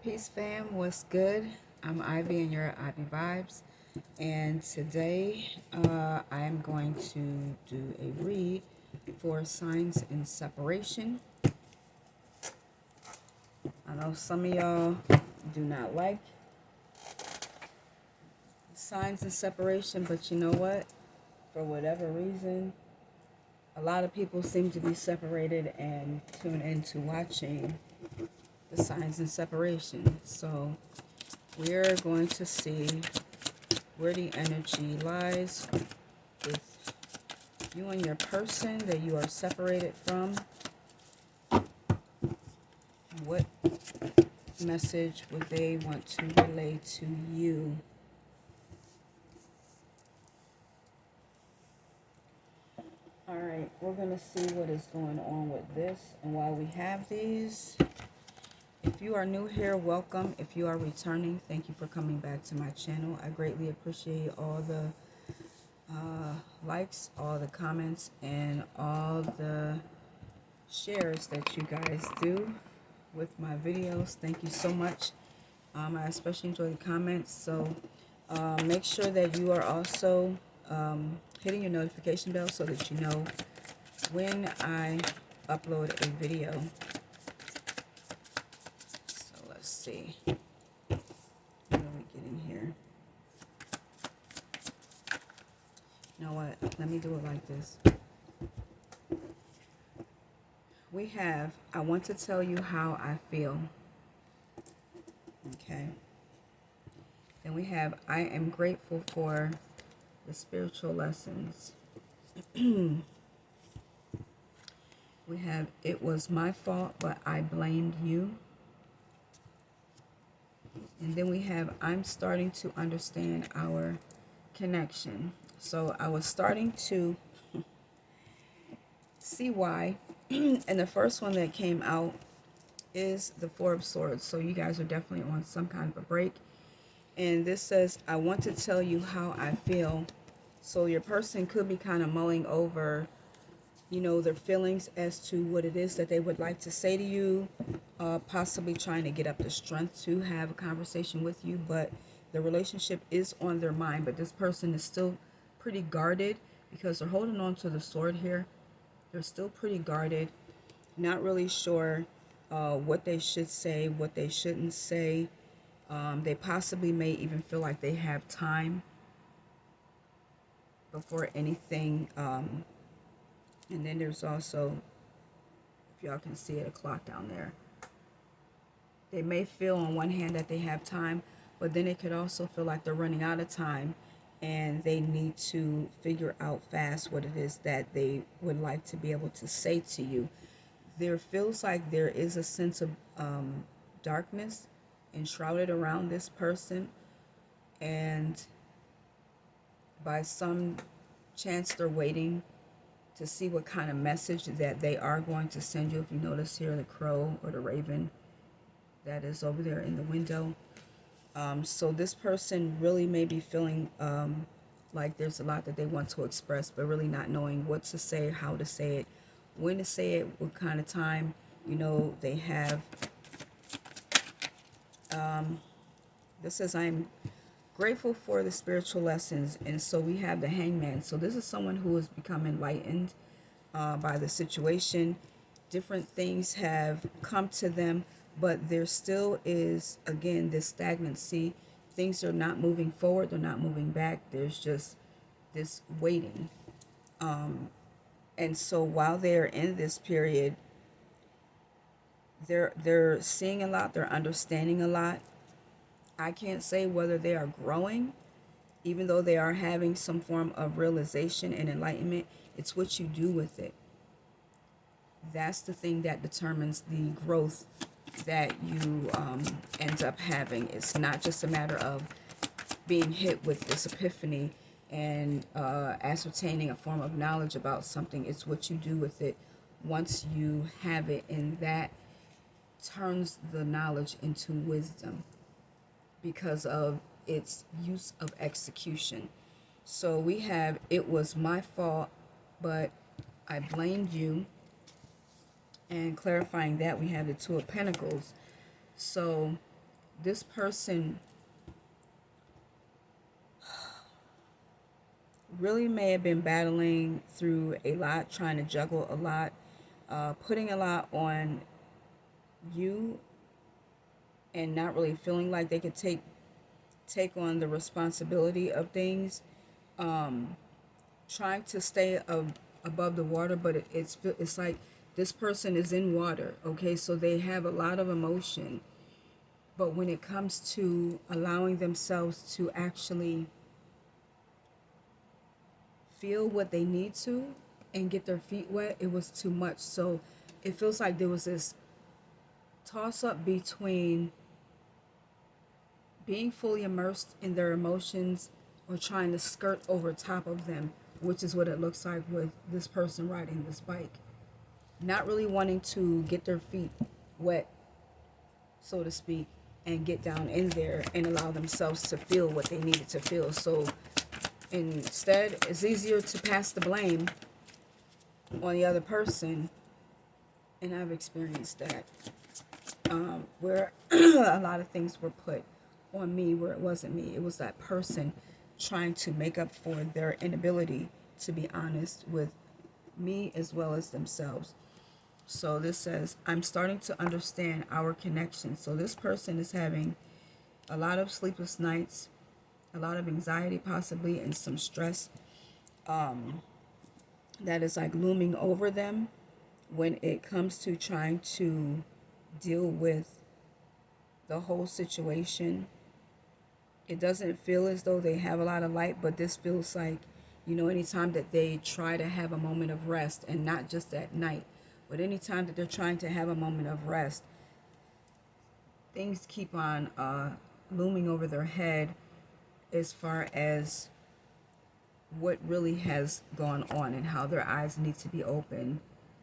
Peace fam, what's good? I'm Ivy and you're Ivy Vibes. And today I am going to do a read for signs in separation. I know some of y'all do not like signs in separation, but you know what? For whatever reason, a lot of people seem to be separated and tune into watching the signs in separation. So we're going to see where the energy lies with you and your person that you are separated from. What message would they want to relay to you? All right, we're going to see what is going on with this. And while we have these, if you are new here, welcome. If you are returning, thank you for coming back to my channel. I greatly appreciate all the likes, all the comments, and all the shares that you guys do with my videos. Thank you so much. I especially enjoy the comments. So make sure that you are also hitting your notification bell so that you know when I upload a video. So let's see. What are we getting here? You know what? Let me do it like this. We have, I want to tell you how I feel. Okay. Then we have, I am grateful for the spiritual lessons. We have, it was my fault, but I blamed you. And then we have, I'm starting to understand our connection. So I was starting to see why. And the first one that came out is the Four of Swords. So you guys are definitely on some kind of a break. And this says, I want to tell you how I feel. So your person could be kind of mulling over, you know, their feelings as to what it is that they would like to say to you, possibly trying to get up the strength to have a conversation with you, but the relationship is on their mind. But this person is still pretty guarded because they're holding on to the sword here. They're still pretty guarded, not really sure what they should say, what they shouldn't say. They possibly may even feel like they have time before anything. And then there's also, if y'all can see it, a clock down there. They may feel on one hand that they have time, but then it could also feel like they're running out of time and they need to figure out fast what it is that they would like to be able to say to you. There feels like there is a sense of darkness enshrouded around this person, and by some chance they're waiting to see what kind of message that they are going to send you. If you notice here, the crow or the raven that is over there in the window. So this person really may be feeling like there's a lot that they want to express, but really not knowing what to say, how to say it, when to say it, what kind of time, you know, they have. This says, I'm grateful for the spiritual lessons. And so we have the Hangman. So this is someone who has become enlightened by the situation. Different things have come to them, but there still is, again, this stagnancy. Things are not moving forward. They're not moving back. There's just this waiting. And so while they're in this period, they're seeing a lot. They're understanding a lot. I can't say whether they are growing, even though they are having some form of realization and enlightenment. It's what you do with it. That's the thing that determines the growth that you end up having. It's not just a matter of being hit with this epiphany and ascertaining a form of knowledge about something. It's what you do with it once you have it, and that turns the knowledge into wisdom because of its use of execution. So we have, it was my fault, but I blamed you. And clarifying that, we have the Two of Pentacles. So this person really may have been battling through a lot, trying to juggle a lot, putting a lot on you, and not really feeling like they could take on the responsibility of things. Trying to stay above the water, but it's like this person is in water. Okay, so they have a lot of emotion, but when it comes to allowing themselves to actually feel what they need to and get their feet wet, it was too much. So it feels like there was this toss up between being fully immersed in their emotions or trying to skirt over top of them, which is what it looks like with this person riding this bike. Not really wanting to get their feet wet, so to speak, and get down in there and allow themselves to feel what they needed to feel. So instead, it's easier to pass the blame on the other person, and I've experienced that, where a lot of things were put on me where it wasn't me. It was that person trying to make up for their inability to be honest with me as well as themselves. So this says, I'm starting to understand our connection. So this person is having a lot of sleepless nights, a lot of anxiety possibly, and some stress that is like looming over them when it comes to trying to deal with the whole situation. It doesn't feel as though they have a lot of light, but this feels like, anytime that they try to have a moment of rest, and not just at night, but anytime that they're trying to have a moment of rest, things keep on looming over their head as far as what really has gone on and how their eyes need to be open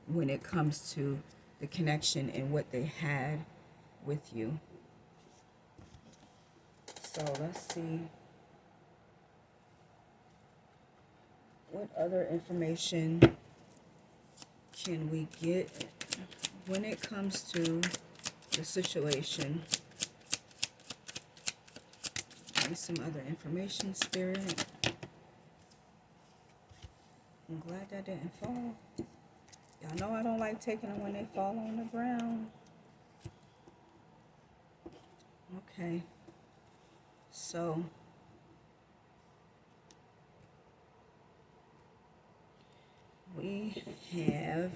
when it comes to the connection and what they had with you. So let's see what other information can we get when it comes to the situation. Maybe some other information, Spirit. I'm glad that didn't fall. Y'all know I don't like taking them when they fall on the ground. Okay. So we have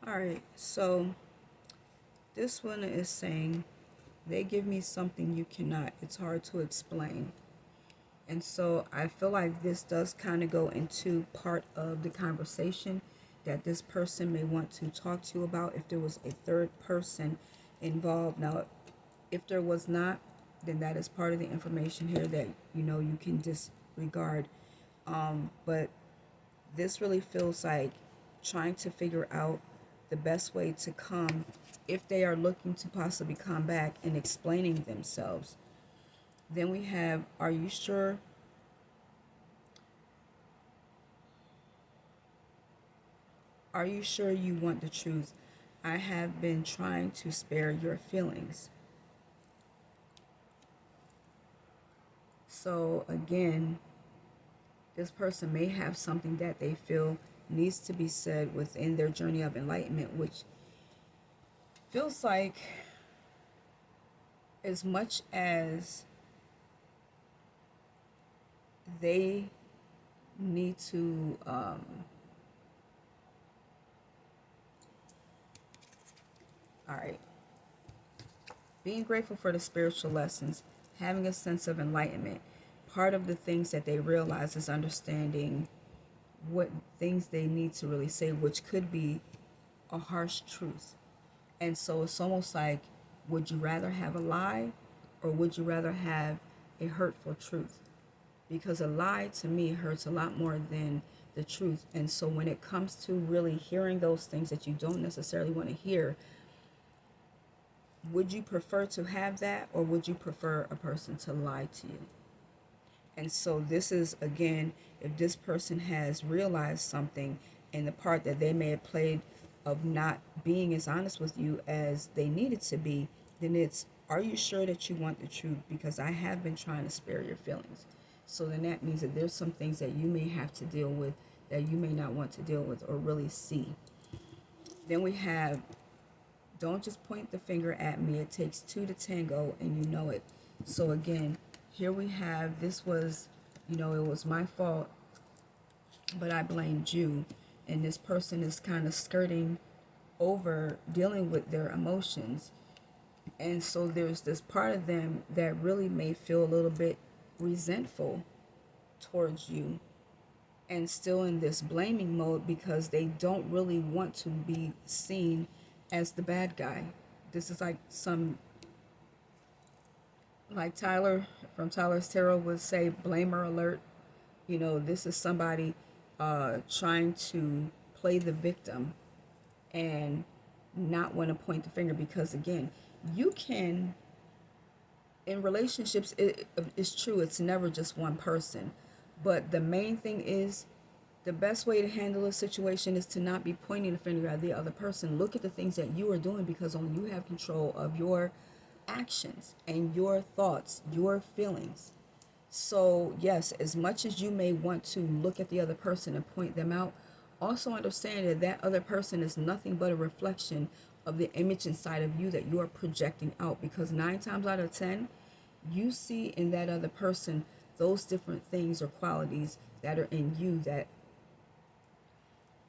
all right, so this one is saying, they give me something you cannot. It's hard to explain. And so I feel like this does kind of go into part of the conversation that this person may want to talk to you about if there was a third person involved. Now, if there was not, then that is part of the information here that you can disregard. But this really feels like trying to figure out the best way to come if they are looking to possibly come back and explaining themselves. Then we have, are you sure? Are you sure you want the truth? I have been trying to spare your feelings. So again, this person may have something that they feel needs to be said within their journey of enlightenment, which feels like, as much as they need to all right, being grateful for the spiritual lessons, having a sense of enlightenment, part of the things that they realize is understanding what things they need to really say, which could be a harsh truth. And so it's almost like, would you rather have a lie, or would you rather have a hurtful truth? Because a lie to me hurts a lot more than the truth. And so when it comes to really hearing those things that you don't necessarily want to hear, Would you prefer to have that, or would you prefer a person to lie to you? And so this is, again, if this person has realized something in the part that they may have played of not being as honest with you as they needed to be, then it's, are you sure that you want the truth? Because I have been trying to spare your feelings. So then that means that there's some things that you may have to deal with that you may not want to deal with or really see. Then we have, don't just point the finger at me. It takes two to tango, and you know it. So again, here we have, this was, it was my fault, but I blamed you. And this person is kind of skirting over dealing with their emotions. And so there's this part of them that really may feel a little bit resentful towards you and still in this blaming mode because they don't really want to be seen as the bad guy. This is like like Tyler from Tyler's Tarot would say, blamer alert. This is somebody trying to play the victim and not want to point the finger, because again, you can, in relationships, it's true, it's never just one person, but the main thing is, the best way to handle a situation is to not be pointing the finger at the other person. Look at the things that you are doing, because only you have control of your actions and your thoughts, your feelings. So yes, as much as you may want to look at the other person and point them out, also understand that that other person is nothing but a reflection of the image inside of you that you are projecting out, because 9 times out of 10, you see in that other person those different things or qualities that are in you that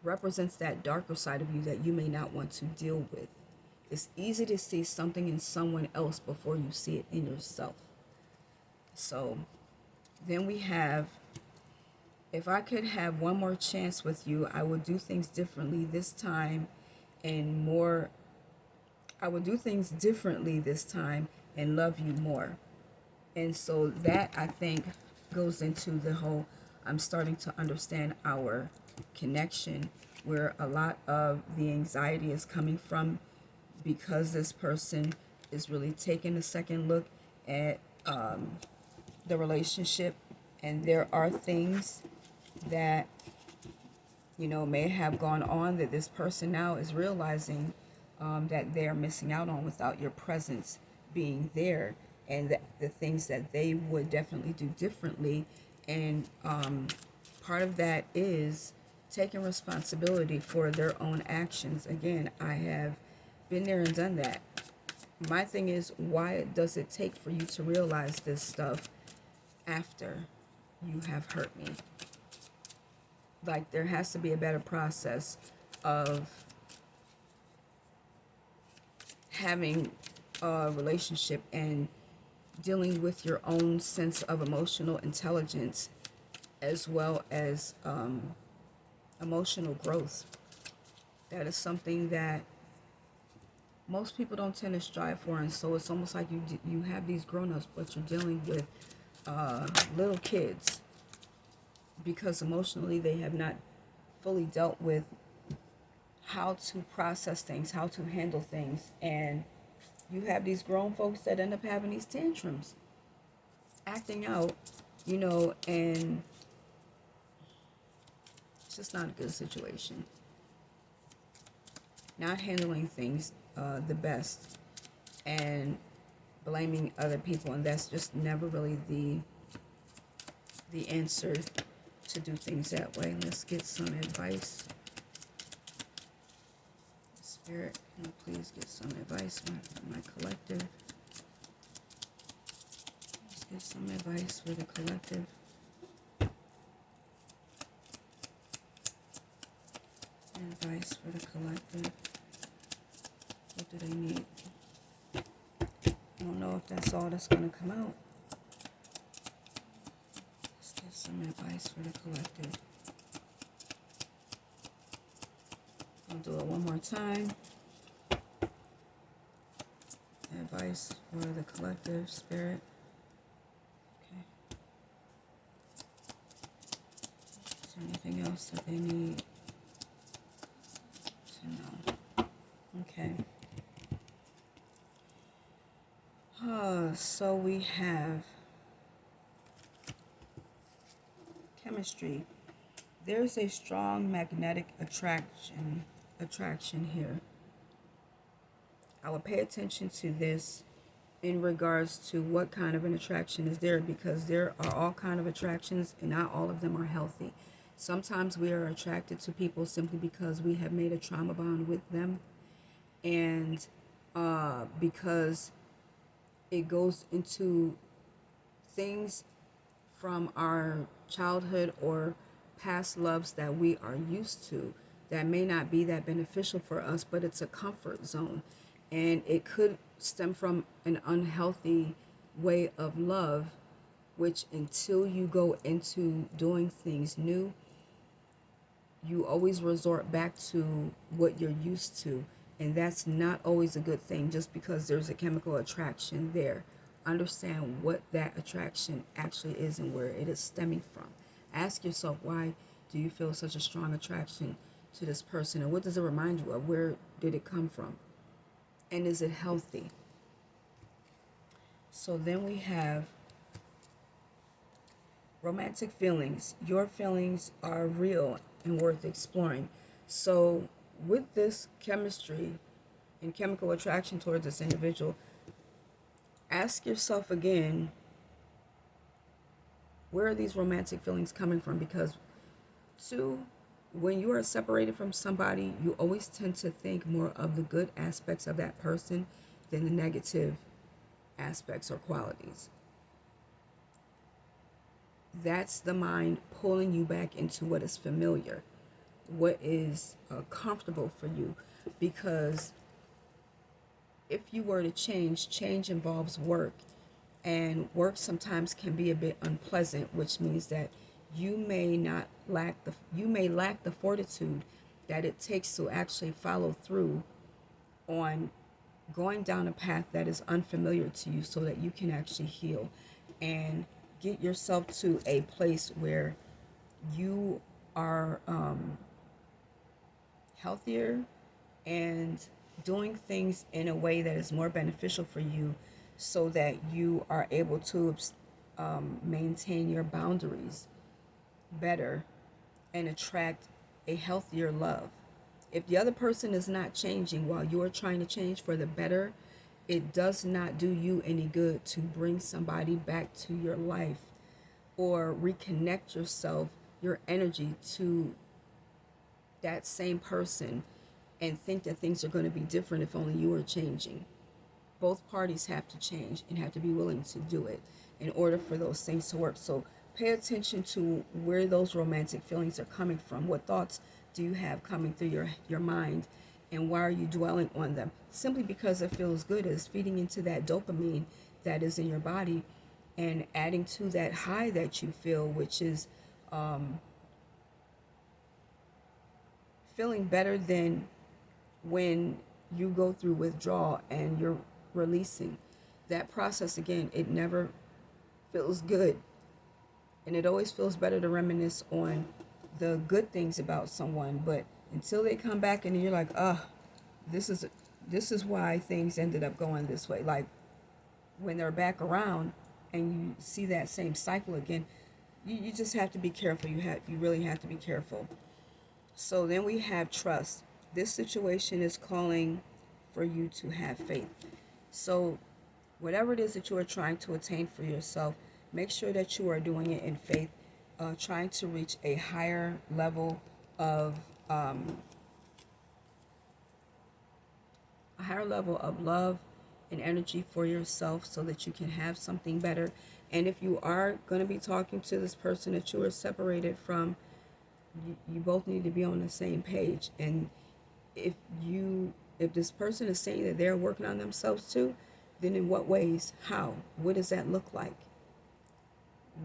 represents that darker side of you that you may not want to deal with. It's easy to see something in someone else before you see it in yourself. So then we have, if I could have one more chance with you, I would do things differently this time and more. I would do things differently this time and love you more. And so that, I think, goes into the whole, I'm starting to understand our connection, where a lot of the anxiety is coming from, because this person is really taking a second look at the relationship, and there are things that may have gone on that this person now is realizing that they're missing out on without your presence being there, and the things that they would definitely do differently. And part of that is taking responsibility for their own actions. Again, I have been there and done that. My thing is, why does it take for you to realize this stuff after you have hurt me? Like, there has to be a better process of having a relationship and dealing with your own sense of emotional intelligence, as well as emotional growth. That is something that most people don't tend to strive for, and so it's almost like you have these grown-ups, but you're dealing with little kids, because emotionally they have not fully dealt with how to process things, how to handle things, and you have these grown folks that end up having these tantrums, acting out, and it's just not a good situation. Not handling things the best, and blaming other people, and that's just never really the answer to do things that way. Let's get some advice. Spirit, can you please get some advice from my collective? Let's get some advice for the collective. Advice for the collective. What do they need? I don't know if that's all that's going to come out. Let's get some advice for the collective. I'll do it one more time. Advice for the collective, Spirit. Okay. Is there anything else that they need to know? Okay. So we have chemistry. There's a strong magnetic attraction here. I will pay attention to this in regards to what kind of an attraction is there, because there are all kind of attractions and not all of them are healthy. Sometimes we are attracted to people simply because we have made a trauma bond with them, and because it goes into things from our childhood or past loves that we are used to that may not be that beneficial for us, but it's a comfort zone. And it could stem from an unhealthy way of love, which until you go into doing things new, you always resort back to what you're used to. And that's not always a good thing just because there's a chemical attraction there. Understand what that attraction actually is and where it is stemming from. Ask yourself, why do you feel such a strong attraction to this person? And what does it remind you of? Where did it come from? And is it healthy? So then we have romantic feelings. Your feelings are real and worth exploring. So, with this chemistry and chemical attraction towards this individual, ask yourself again, where are these romantic feelings coming from? Because, two, when you are separated from somebody, you always tend to think more of the good aspects of that person than the negative aspects or qualities. That's the mind pulling you back into what is familiar, what is comfortable for you. Because if you were to change, change involves work, and work sometimes can be a bit unpleasant, which means that you may lack the fortitude that it takes to actually follow through on going down a path that is unfamiliar to you so that you can actually heal and get yourself to a place where you are healthier and doing things in a way that is more beneficial for you so that you are able to maintain your boundaries better and attract a healthier love. If the other person is not changing while you're trying to change for the better, it does not do you any good to bring somebody back to your life or reconnect yourself, your energy to that same person and think that things are going to be different if only you are changing. Both parties have to change and have to be willing to do it in order for those things to work. So pay attention to where those romantic feelings are coming from. What thoughts do you have coming through your mind, and why are you dwelling on them? Simply because it feels good, is feeding into that dopamine that is in your body and adding to that high that you feel, which is feeling better than when you go through withdrawal and you're releasing. That process, again, it never feels good. And it always feels better to reminisce on the good things about someone. But until they come back and you're like, this is this is why things ended up going this way. Like when they're back around and you see that same cycle again, you just have to be careful. You really have to be careful. So then we have trust. This situation is calling for you to have faith. So whatever it is that you are trying to attain for yourself, make sure that you are doing it in faith, trying to reach a higher level of love and energy for yourself so that you can have something better. And if you are going to be talking to this person that you are separated from, you both need to be on the same page. And if this person is saying that they're working on themselves too, then in what ways? How? What does that look like?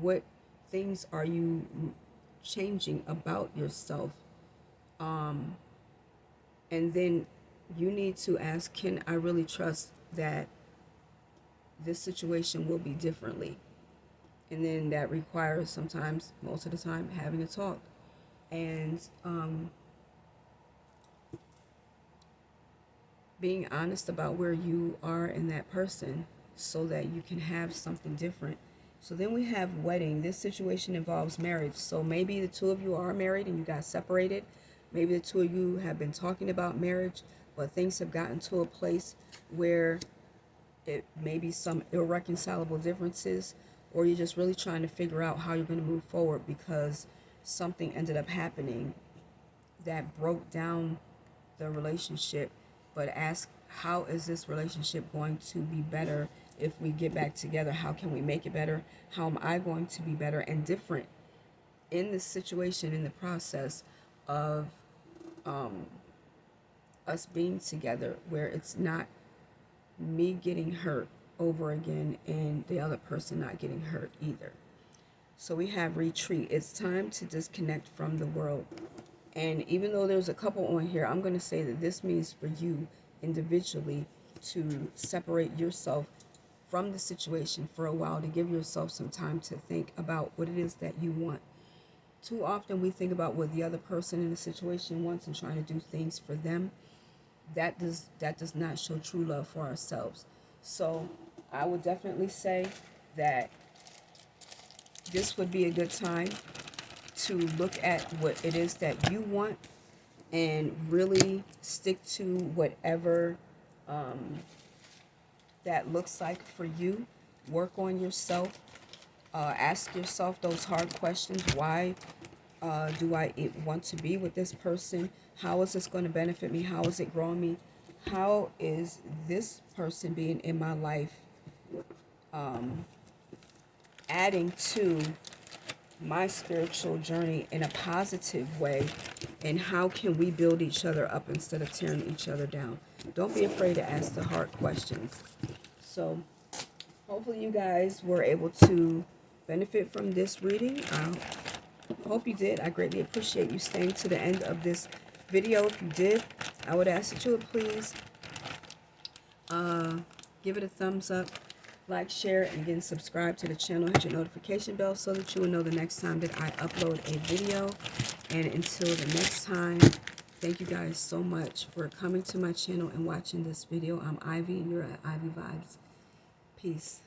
What things are you changing about yourself? And then you need to ask, can I really trust that this situation will be differently? And then that requires sometimes, most of the time, having a talk. And being honest about where you are and that person so that you can have something different. So then we have wedding. This situation involves marriage. So maybe the two of you are married and you got separated. Maybe the two of you have been talking about marriage, but things have gotten to a place where it may be some irreconcilable differences, or you're just really trying to figure out how you're going to move forward because something ended up happening that broke down the relationship. But ask, how is this relationship going to be better if we get back together? How can we make it better? How am I going to be better and different in this situation, in the process of us being together, where it's not me getting hurt over again and the other person not getting hurt either. So we have retreat. It's time to disconnect from the world. And even though there's a couple on here, I'm going to say that this means for you individually to separate yourself from the situation for a while, to give yourself some time to think about what it is that you want. Too often we think about what the other person in the situation wants and trying to do things for them. That does not show true love for ourselves. So I would definitely say that this would be a good time to look at what it is that you want and really stick to whatever that looks like for you. Work on yourself. Ask yourself those hard questions. Why do I want to be with this person? How is this going to benefit me? How is it growing me? How is this person being in my life adding to my spiritual journey in a positive way? And how can we build each other up instead of tearing each other down? Don't be afraid to ask the hard questions. So hopefully you guys were able to benefit from this reading. I hope you did. I greatly appreciate you staying to the end of this video. If you did, I would ask that you would please give it a thumbs up, like, share, and again, subscribe to the channel. Hit your notification bell so that you will know the next time that I upload a video. And until the next time, thank you guys so much for coming to my channel and watching this video. I'm Ivy, and you're at Ivy Vibes. Peace.